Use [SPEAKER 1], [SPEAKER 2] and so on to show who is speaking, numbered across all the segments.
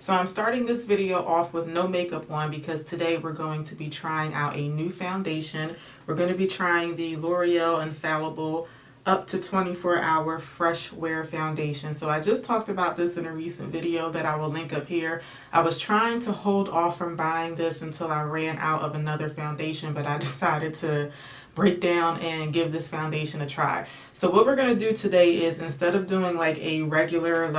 [SPEAKER 1] So I'm starting this video off with no makeup on because today we're going to be trying out a new foundation. We're going to be trying the L'Oreal Infallible up to 24-hour fresh wear foundation. So I just talked about this in a recent video that I will link up here. I was trying to hold off from buying this until I ran out of another foundation, but I decided to break down and give this foundation a try. So what we're going to do today is, instead of doing like a regular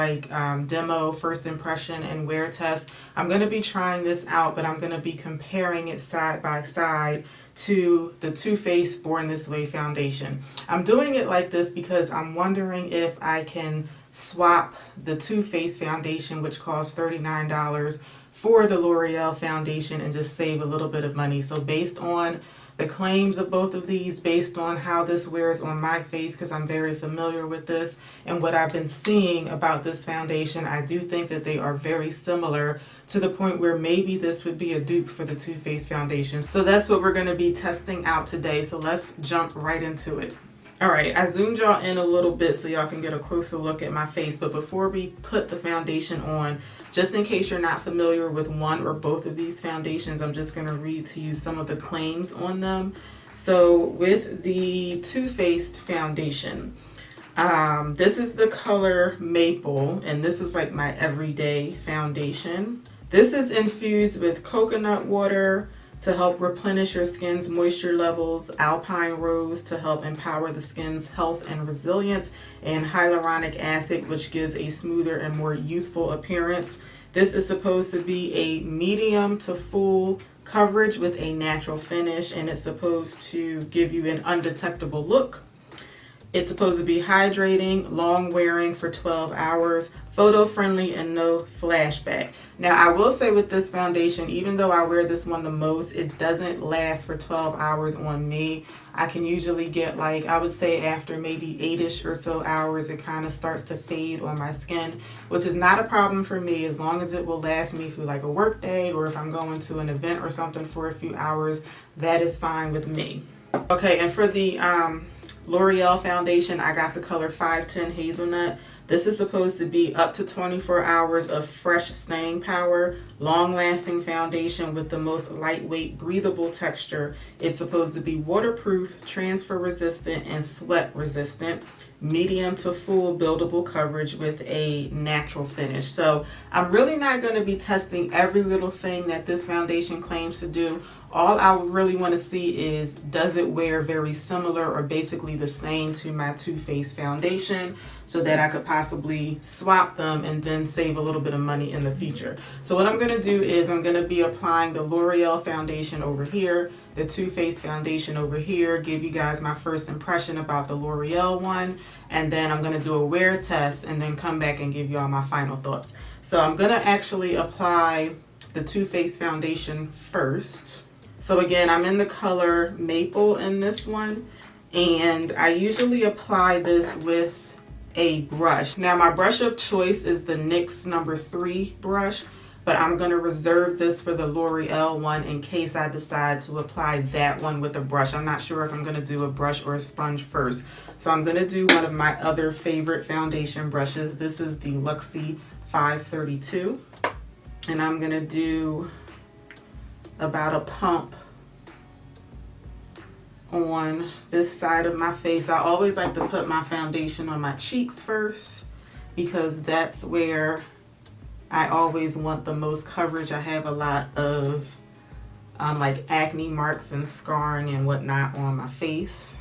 [SPEAKER 1] demo first impression and wear test, I'm going to be trying this out, but I'm going to be comparing it side by side to the Too Faced Born This Way foundation. I'm doing it like this because I'm wondering if I can swap the Too Faced foundation, which costs $39, for the L'Oreal foundation and just save a little bit of money. So based on the claims of both of these, based on how this wears on my face, because I'm very familiar with this, and what I've been seeing about this foundation, I do think that they are very similar, to the point where maybe this would be a dupe for the Too Faced foundation. So that's what we're going to be testing out today. So let's jump right into it. All right, I zoomed y'all in a little bit so y'all can get a closer look at my face. But before we put the foundation on, just in case you're not familiar with one or both of these foundations, I'm just going to read to you some of the claims on them. So with the Too Faced foundation, this is the color Maple, and this is like my everyday foundation. This is infused with coconut water to help replenish your skin's moisture levels, alpine rose to help empower the skin's health and resilience, and hyaluronic acid, which gives a smoother and more youthful appearance. This is supposed to be a medium to full coverage with a natural finish, and it's supposed to give you an undetectable look. It's supposed to be hydrating, long wearing for 12 hours, photo friendly, and no flashback. Now I will say with this foundation, even though I wear this one the most, it doesn't last for 12 hours on me. I can usually get, like, I would say after maybe 8-ish or so hours, it kind of starts to fade on my skin, which is not a problem for me as long as it will last me through like a work day, or if I'm going to an event or something for a few hours, that is fine with me. Okay, and for the L'Oreal foundation, I got the color 510 Hazelnut. This is supposed to be up to 24 hours of fresh staying power, long-lasting foundation with the most lightweight, breathable texture. It's supposed to be waterproof, transfer resistant, and sweat resistant. Medium to full buildable coverage with a natural finish. So I'm really not going to be testing every little thing that this foundation claims to do. All I really want to see is, does it wear very similar or basically the same to my Too Faced foundation, so that I could possibly swap them and then save a little bit of money in the future. So what I'm going to do is I'm going to be applying the L'Oreal foundation over here, the Too Faced foundation over here, give you guys my first impression about the L'Oreal one, and then I'm going to do a wear test and then come back and give you all my final thoughts. So I'm going to actually apply the Too Faced foundation first. So again, I'm in the color Maple in this one, and I usually apply this with a brush. Now my brush of choice is the NYX number 3 brush, but I'm going to reserve this for the L'Oreal one in case I decide to apply that one with a brush. I'm not sure if I'm going to do a brush or a sponge first. So I'm going to do one of my other favorite foundation brushes. This is the Luxie 532, and I'm going to do about a pump on this side of my face. I always like to put my foundation on my cheeks first because that's where I always want the most coverage. I have a lot of like acne marks and scarring and whatnot on my face.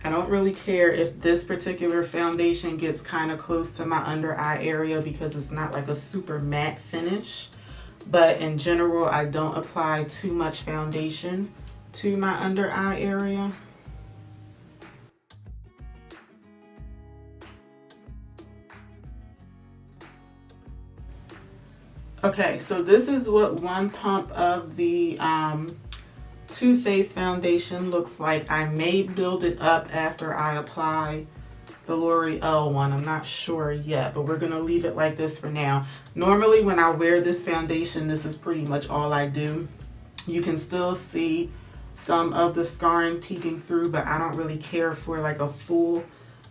[SPEAKER 1] I don't really care if this particular foundation gets kind of close to my under eye area because it's not like a super matte finish. But in general, I don't apply too much foundation to my under eye area. Okay, so this is what one pump of the Too Faced foundation looks like. I may build it up after I apply the L'Oreal one. I'm not sure yet, but we're gonna leave it like this for now. Normally when I wear this foundation, this is pretty much all I do. You can still see some of the scarring peeking through, but I don't really care for like a full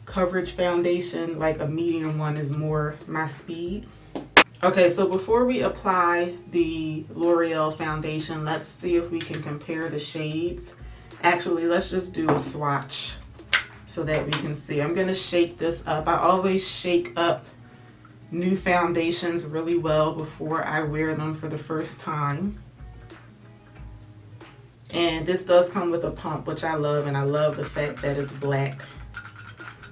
[SPEAKER 1] coverage foundation. Like a medium one is more my speed. Okay, so before we apply the L'Oreal foundation, let's see if we can compare the shades. Actually, let's just do a swatch so that we can see. I'm going to shake this up. I always shake up new foundations really well before I wear them for the first time. And this does come with a pump, which I love, and I love the fact that it's black.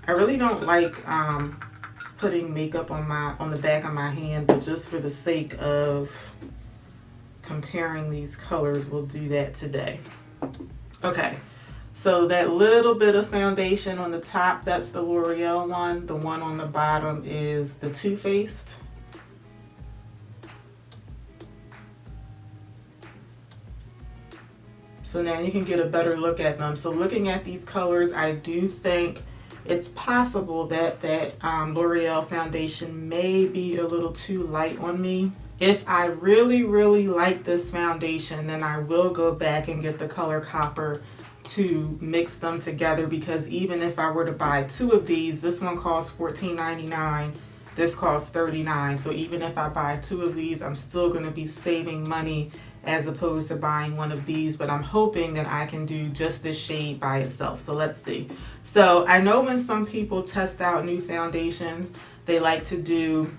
[SPEAKER 1] I really don't like putting makeup on the back of my hand, but just for the sake of comparing these colors, we'll do that today. Okay, so that little bit of foundation on the top, that's the L'Oreal one. The one on the bottom is the Too Faced. So now you can get a better look at them. So looking at these colors, I do think it's possible that L'Oreal foundation may be a little too light on me. If I really, really like this foundation, then I will go back and get the color Copper to mix them together, because even if I were to buy two of these, this one costs $14.99, this costs $39. So even if I buy two of these, I'm still going to be saving money as opposed to buying one of these, but I'm hoping that I can do just this shade by itself. So let's see. So I know when some people test out new foundations, they like to do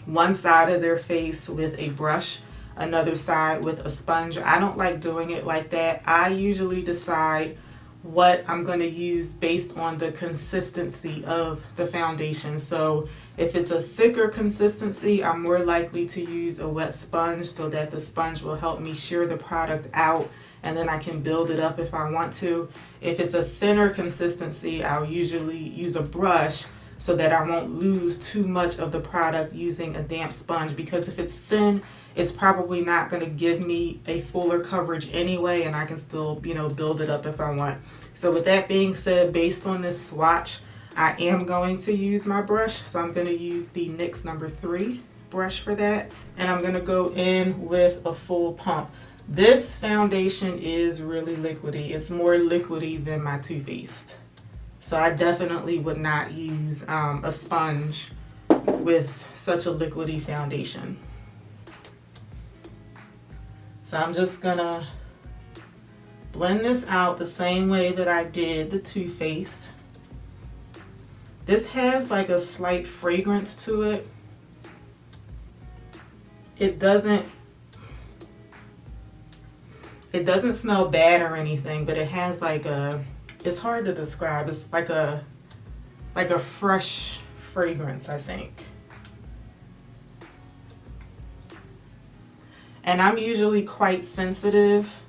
[SPEAKER 1] one side of their face with a brush, another side with a sponge. I don't like doing it like that. I usually decide what I'm going to use based on the consistency of the foundation. So if it's a thicker consistency, I'm more likely to use a wet sponge so that the sponge will help me shear the product out, and then I can build it up if I want to. If it's a thinner consistency, I'll usually use a brush so that I won't lose too much of the product using a damp sponge, because if it's thin, it's probably not going to give me a fuller coverage anyway, and I can still, build it up if I want. So with that being said, based on this swatch, I am going to use my brush. So I'm going to use the NYX number 3 brush for that, and I'm going to go in with a full pump. This foundation is really liquidy. It's more liquidy than my Too Faced. So I definitely would not use a sponge with such a liquidy foundation. So I'm just gonna blend this out the same way that I did the Too Faced. This has like a slight fragrance to it. It doesn't smell bad or anything, but it has like it's hard to describe. It's like a fresh fragrance, I think. And I'm usually quite sensitive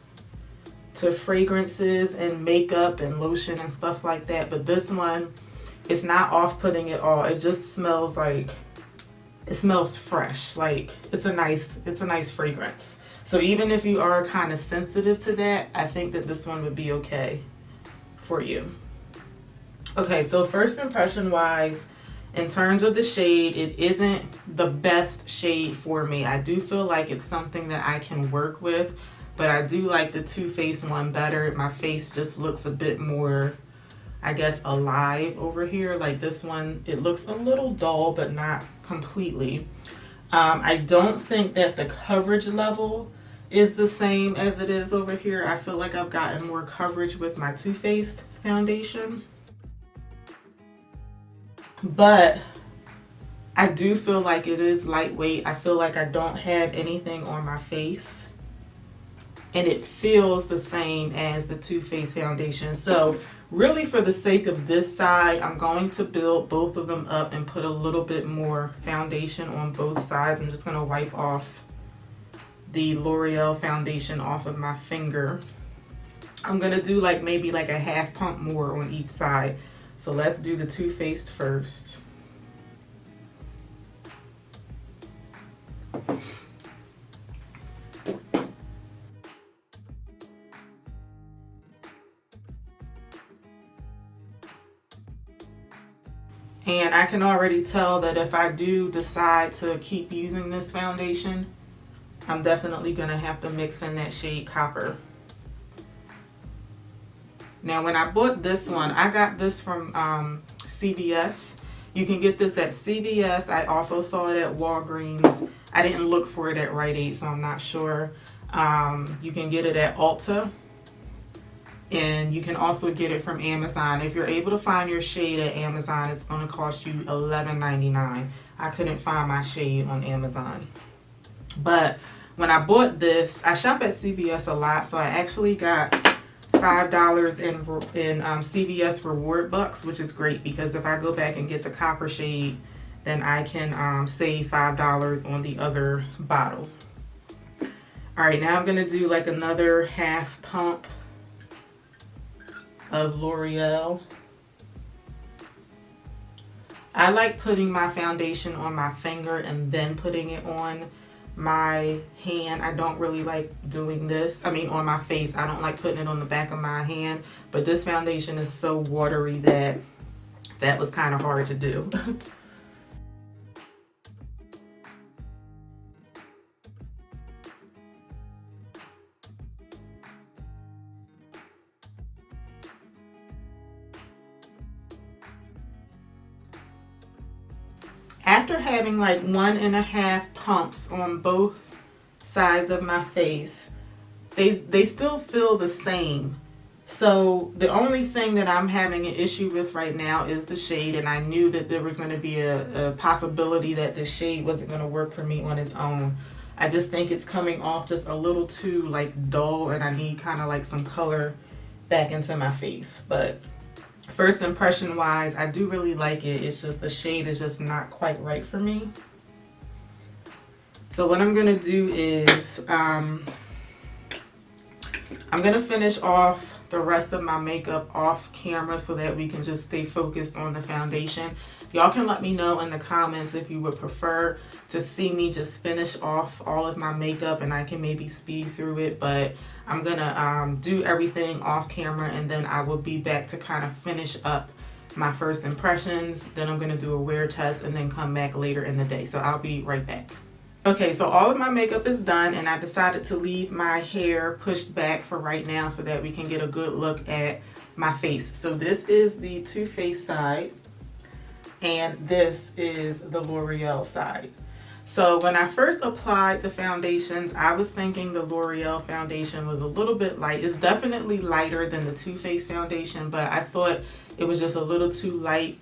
[SPEAKER 1] to fragrances and makeup and lotion and stuff like that, but this one is not off-putting at all. It just smells like, it smells fresh. Like it's a nice fragrance. So even if you are kind of sensitive to that, I think that this one would be okay for you. Okay, so first impression wise, in terms of the shade, it isn't the best shade for me. I do feel like it's something that I can work with, but I do like the Too Faced one better. My face just looks a bit more, I guess, alive over here. Like this one, it looks a little dull, but not completely. I don't think that the coverage level is the same as it is over here. I feel like I've gotten more coverage with my Too Faced foundation. But I do feel like it is lightweight. I feel like I don't have anything on my face, and it feels the same as the Too Faced foundation. So really, for the sake of this side, I'm going to build both of them up and put a little bit more foundation on both sides. I'm just going to wipe off the L'Oreal foundation off of my finger. I'm going to do maybe a half pump more on each side. So let's do the Too Faced first. And I can already tell that if I do decide to keep using this foundation, I'm definitely going to have to mix in that shade Copper. Now when I bought this one, I got this from CVS. You can get this at CVS. I also saw it at Walgreens. I didn't look for it at Rite Aid, so I'm not sure. You can get it at Ulta. And you can also get it from Amazon. If you're able to find your shade at Amazon, it's going to cost you $11.99. I couldn't find my shade on Amazon. But when I bought this, I shop at CVS a lot, so I actually got $5 in CVS reward bucks, which is great because if I go back and get the copper shade, then I can save $5 on the other bottle. All right, now I'm gonna do like another half pump of L'Oreal. I like putting my foundation on my finger and then putting it on my hand. I don't really like doing this. I mean, on my face. I don't like putting it on the back of my hand. But this foundation is so watery that that was kind of hard to do. After having like 1.5 pumps on both sides of my face, they still feel the same. So the only thing that I'm having an issue with right now is the shade, and I knew that there was going to be a possibility that the shade wasn't going to work for me on its own. I just think it's coming off just a little too like dull, and I need kind of like some color back into my face. But first impression wise, I do really like it. It's just the shade is just not quite right for me. So what I'm going to do is I'm going to finish off the rest of my makeup off camera so that we can just stay focused on the foundation. Y'all can let me know in the comments if you would prefer to see me just finish off all of my makeup and I can maybe speed through it, but I'm gonna do everything off camera and then I will be back to kind of finish up my first impressions. Then I'm gonna do a wear test and then come back later in the day. So I'll be right back. Okay, so all of my makeup is done and I decided to leave my hair pushed back for right now so that we can get a good look at my face. So this is the Too Faced side and this is the L'Oreal side. So when I first applied the foundations, I was thinking the L'Oreal foundation was a little bit light. It's definitely lighter than the Too Faced foundation, but I thought it was just a little too light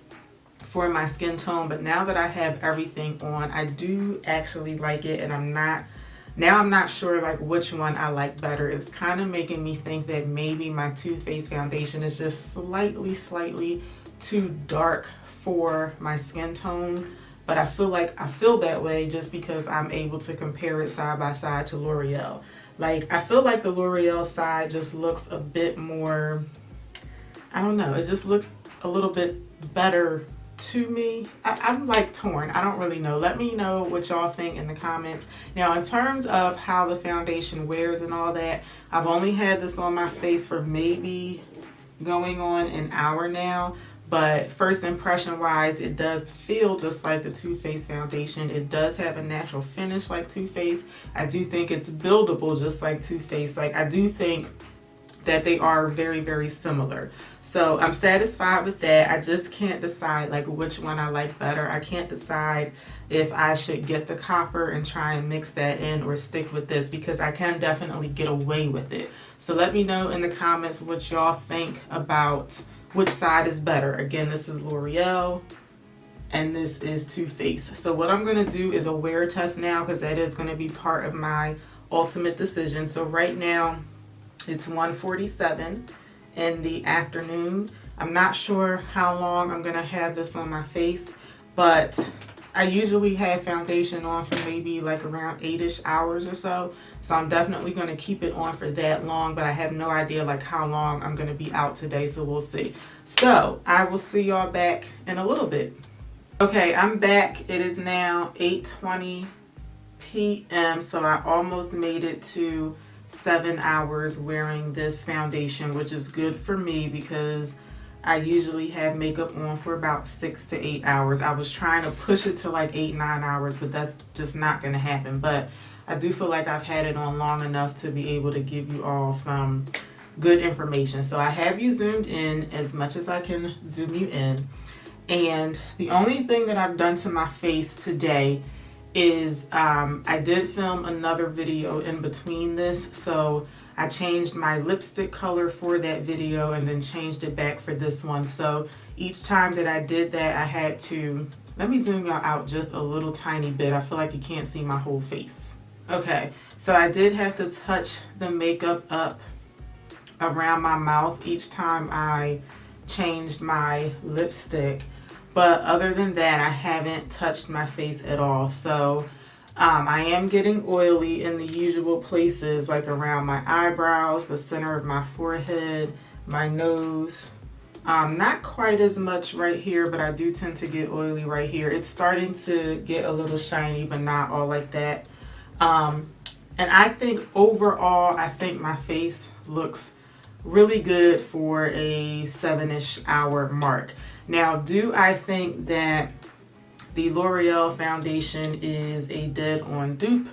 [SPEAKER 1] for my skin tone. But now that I have everything on, I do actually like it, and I'm not sure like which one I like better. It's kind of making me think that maybe my Too Faced foundation is just slightly too dark for my skin tone. But I feel that way just because I'm able to compare it side by side to L'Oreal. Like, I feel like the L'Oreal side just looks a bit more, I don't know, it just looks a little bit better to me. I'm like torn. I don't really know. Let me know what y'all think in the comments. Now, in terms of how the foundation wears and all that, I've only had this on my face for maybe going on an hour now. But first impression wise, it does feel just like the Too Faced foundation. It does have a natural finish like Too Faced. I do think it's buildable just like Too Faced. Like, I do think that they are very, very similar. So I'm satisfied with that. I just can't decide like which one I like better. I can't decide if I should get the copper and try and mix that in or stick with this because I can definitely get away with it. So let me know in the comments what y'all think about which side is better. Again, this is L'Oreal and this is Too Faced. So what I'm going to do is a wear test now because that is going to be part of my ultimate decision. So right now it's 1:47 in the afternoon. I'm not sure how long I'm going to have this on my face, but I usually have foundation on for maybe like around 8-ish hours or so. So I'm definitely going to keep it on for that long, but I have no idea like how long I'm going to be out today, so we'll see. So I will see y'all back in a little bit. Okay, I'm back. It is now 8:20 p.m. So I almost made it to 7 hours wearing this foundation, which is good for me because I usually have makeup on for about 6 to 8 hours. I was trying to push it to like 8-9 hours, but that's just not going to happen. But I do feel like I've had it on long enough to be able to give you all some good information. So I have you zoomed in as much as I can zoom you in. And the only thing that I've done to my face today is I did film another video in between this, so I changed my lipstick color for that video and then changed it back for this one. So each time that I did that, I had to, let me zoom y'all out just a little tiny bit. I feel like you can't see my whole face. Okay, so I did have to touch the makeup up around my mouth each time I changed my lipstick. But other than that, I haven't touched my face at all. So I am getting oily in the usual places, like around my eyebrows, the center of my forehead, my nose. Not quite as much right here, but I do tend to get oily right here. It's starting to get a little shiny, but not all like that. And I think overall, I think my face looks really good for a 7-ish hour mark. Now, do I think that the L'Oreal foundation is a dead-on dupe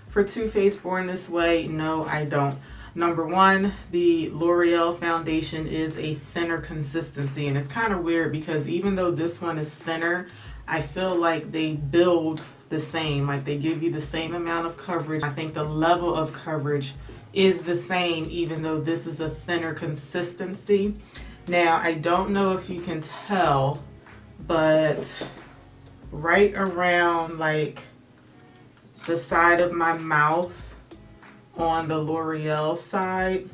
[SPEAKER 1] for Too Faced Born This Way? No, I don't. Number one, the L'Oreal foundation is a thinner consistency, and it's kind of weird because even though this one is thinner, I feel like they build the same, like they give you the same amount of coverage. I think the level of coverage is the same even though this is a thinner consistency. Now, I don't know if you can tell, but right around like the side of my mouth on the L'Oreal side,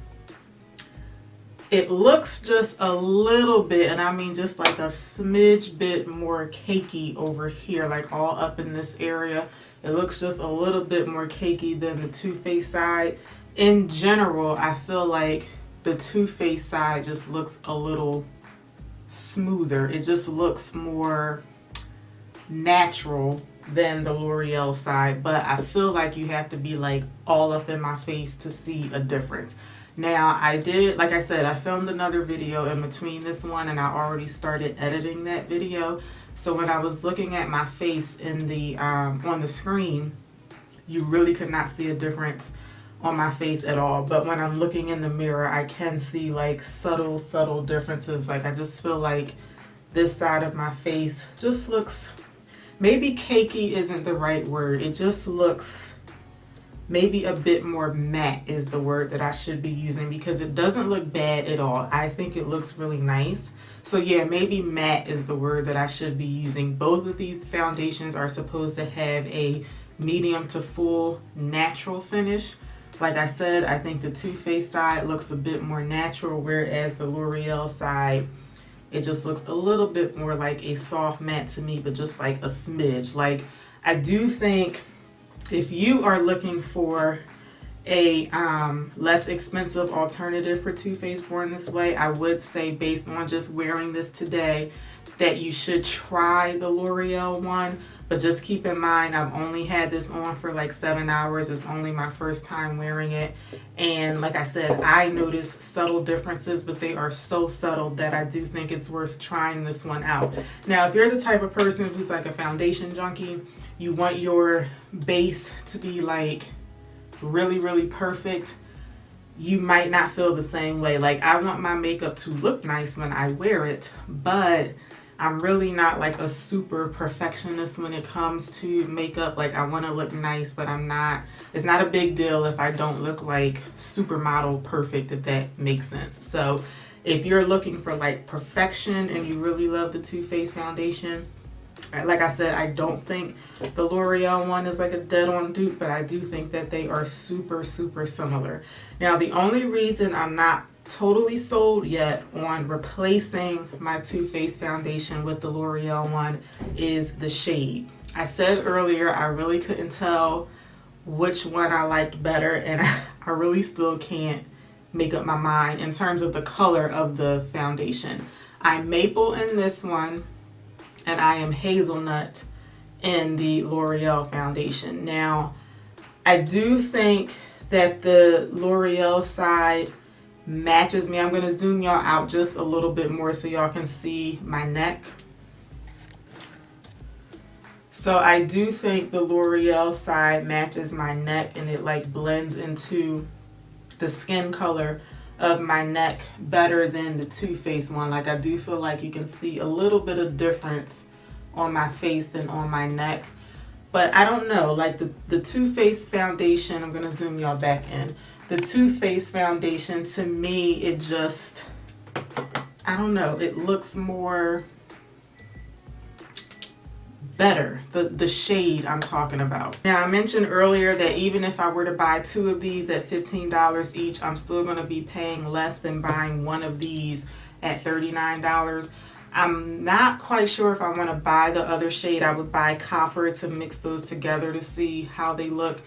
[SPEAKER 1] it looks just a little bit, and I mean just like a smidge bit more cakey over here, like all up in this area. It looks just a little bit more cakey than the Too Faced side. In general, I feel like the Too Faced side just looks a little smoother. It just looks more natural than the L'Oreal side, but I feel like you have to be like all up in my face to see a difference. Now, I did, like I said, I filmed another video in between this one and I already started editing that video. So when I was looking at my face in the on the screen, you really could not see a difference on my face at all. But when I'm looking in the mirror, I can see like subtle differences. Like I just feel like this side of my face just looks, maybe cakey isn't the right word. It just looks maybe a bit more matte is the word that I should be using, because it doesn't look bad at all. I think it looks really nice. So yeah, maybe matte is the word that I should be using. Both of these foundations are supposed to have a medium to full natural finish. Like I said, I think the Too Faced side looks a bit more natural, whereas the L'Oreal side, it just looks a little bit more like a soft matte to me, but just like a smidge. Like I do think if you are looking for a less expensive alternative for Too Faced Born This Way, I would say based on just wearing this today that you should try the L'Oreal one. But just keep in mind, I've only had this on for like 7 hours. It's only my first time wearing it. And like I said, I noticed subtle differences, but they are so subtle that I do think it's worth trying this one out. Now, if you're the type of person who's like a foundation junkie, you want your base to be like really perfect, you might not feel the same way. Like I want my makeup to look nice when I wear it, but I'm really not like a super perfectionist when it comes to makeup. Like I want to look nice, but I'm not, it's not a big deal if I don't look like supermodel perfect, if that makes sense. So if you're looking for like perfection and you really love the Too Faced foundation, like I said, I don't think the L'Oreal one is like a dead-on dupe, but I do think that they are super similar. Now, the only reason I'm not totally sold yet on replacing my Too Faced foundation with the L'Oreal one is the shade. I said earlier I really couldn't tell which one I liked better, and I really still can't make up my mind in terms of the color of the foundation. I'm maple in this one and I am hazelnut in the L'Oreal foundation. Now, I do think that the L'Oreal side matches me. I'm going to zoom y'all out just a little bit more so y'all can see my neck. So I do think the L'Oreal side matches my neck and it like blends into the skin color of my neck better than the Too Faced one. Like I do feel like you can see a little bit of difference on my face than on my neck. But I don't know, like the Too Faced foundation, I'm gonna zoom y'all back in. The Too Faced foundation, to me, it just, I don't know, it looks more better, the shade I'm talking about. Now I mentioned earlier that even if I were to buy 2 of these at $15 each, I'm still gonna be paying less than buying 1 of these at $39. I'm not quite sure if I want to buy the other shade. I would buy copper to mix those together to see how they look.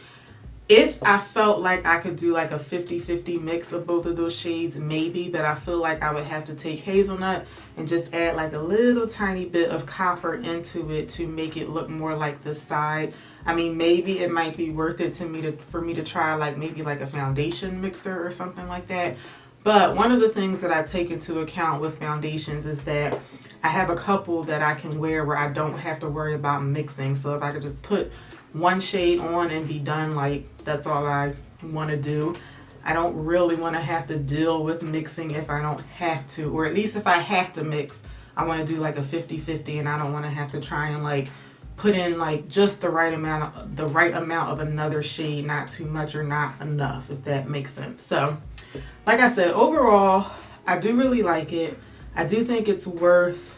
[SPEAKER 1] If I felt like I could do like a 50-50 mix of both of those shades, maybe, but I feel like I would have to take Hazelnut and just add like a little tiny bit of copper into it to make it look more like this side. I mean, maybe it might be worth it for me to try like maybe like a foundation mixer or something like that. But one of the things that I take into account with foundations is that I have a couple that I can wear where I don't have to worry about mixing. So if I could just put one shade on and be done, like that's all I want to do. I don't really want to have to deal with mixing if I don't have to, or at least if I have to mix, I want to do like a 50-50, and I don't want to have to try and like put in like just the right amount of another shade, not too much or not enough, if that makes sense. So like I said, overall, I do really like it. I do think it's worth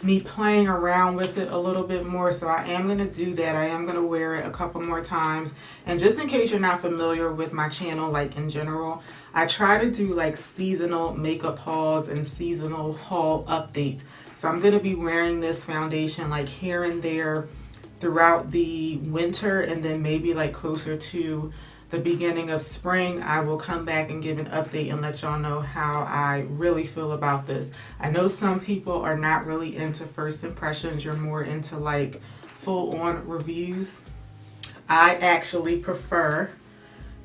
[SPEAKER 1] me playing around with it a little bit more, so I am going to do that. I am going to wear it a couple more times. And just in case you're not familiar with my channel, like in general, I try to do like seasonal makeup hauls and seasonal haul updates. So I'm going to be wearing this foundation like here and there throughout the winter, and then maybe like closer to the beginning of spring, I will come back and give an update and let y'all know how I really feel about this. I know some people are not really into first impressions. You're more into like full-on reviews. I actually prefer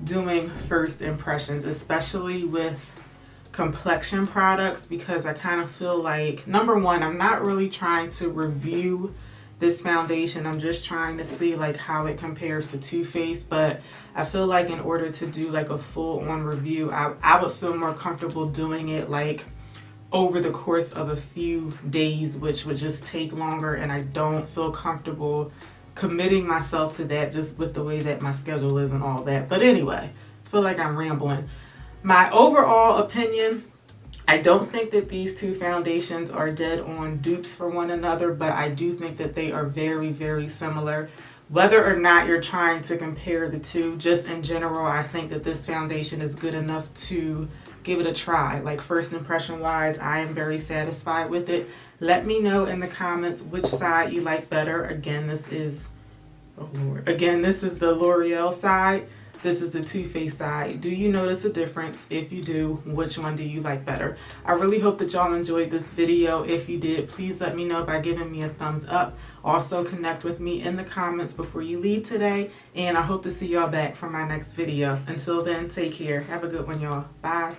[SPEAKER 1] doing first impressions, especially with complexion products, because I kind of feel like, number one, I'm not really trying to review this foundation. I'm just trying to see like how it compares to Too Faced, but I feel like in order to do like a full-on review, I would feel more comfortable doing it like over the course of a few days, which would just take longer, and I don't feel comfortable committing myself to that just with the way that my schedule is and all that. But anyway, I feel like I'm rambling. My overall opinion, I don't think that these two foundations are dead on dupes for one another, but I do think that they are very, very similar. Whether or not you're trying to compare the two, just in general, I think that this foundation is good enough to give it a try. Like first impression wise, I am very satisfied with it. Let me know in the comments which side you like better. Again, this is, oh Lord, again, this is the L'Oreal side. This is the Too Faced side. Do you notice a difference? If you do, which one do you like better? I really hope that y'all enjoyed this video. If you did, please let me know by giving me a thumbs up. Also connect with me in the comments before you leave today. And I hope to see y'all back for my next video. Until then, take care. Have a good one, y'all. Bye.